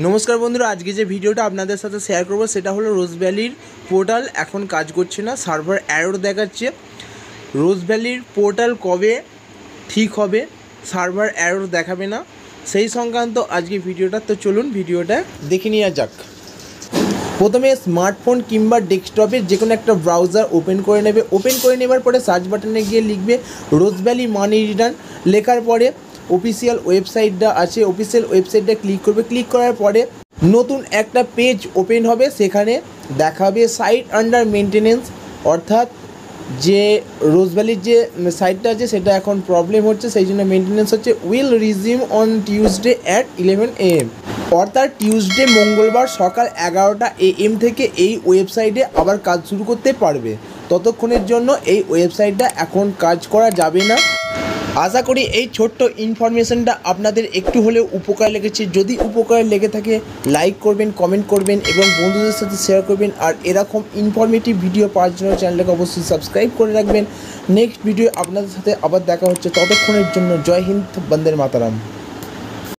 নমস্কার বন্ধুরা, আজকে যে ভিডিওটা আপনাদের সাথে শেয়ার করব সেটা হলো রোজ ভ্যালির পোর্টাল এখন কাজ করছে না, সার্ভার এরর দেখাচ্ছে। রোজ ভ্যালির পোর্টাল কবে ঠিক হবে, সার্ভার এরর দেখাবে না, সেই সংক্রান্ত আজকে ভিডিওটা। তো চলুন ভিডিওটা দেখে নেওয়া যাক। প্রথমে স্মার্টফোন কিংবা ডেস্কটপের যে কোনো একটা ব্রাউজার ওপেন করে নেবে। ওপেন করে নেবার পরে সার্চ বাটনে গিয়ে লিখবে রোজ ভ্যালি মানি রিটার্ন। লেখার পরে অফিসিয়াল ওয়েবসাইটটা আছে, অফিসিয়াল ওয়েবসাইটটা ক্লিক করবে। ক্লিক করার পরে নতুন একটা পেজ ওপেন হবে, সেখানে দেখাবে সাইট আন্ডার মেনটেনেন্স, অর্থাৎ যে রোজ ভ্যালির যে সাইটটা আছে সেটা এখন প্রবলেম হচ্ছে, সেই জন্য মেনটেনেন্স হচ্ছে। Will resume on Tuesday at 11 AM, অর্থাৎ টিউসডে মঙ্গলবার সকাল 11টা AM থেকে এই ওয়েবসাইটে আবার কাজ শুরু করতে পারবে। ততক্ষণের জন্য এই ওয়েবসাইটটা এখন কাজ করা যাবে না। আশা করি এই ছোট্ট ইনফরমেশনটা আপনাদের একটু হলেও উপকার লেগেছে। যদি উপকার লেগে থাকে লাইক করবেন, কমেন্ট করবেন এবং বন্ধুদের সাথে শেয়ার করবেন। আর এরকম ইনফরমেটিভ ভিডিও পাওয়ার জন্য চ্যানেলটাকে অবশ্যই সাবস্ক্রাইব করে রাখবেন। নেক্সট ভিডিও আপনাদের সাথে আবার দেখা হচ্ছে, ততক্ষণের জন্য জয় হিন্দ, বন্দে মাতরম।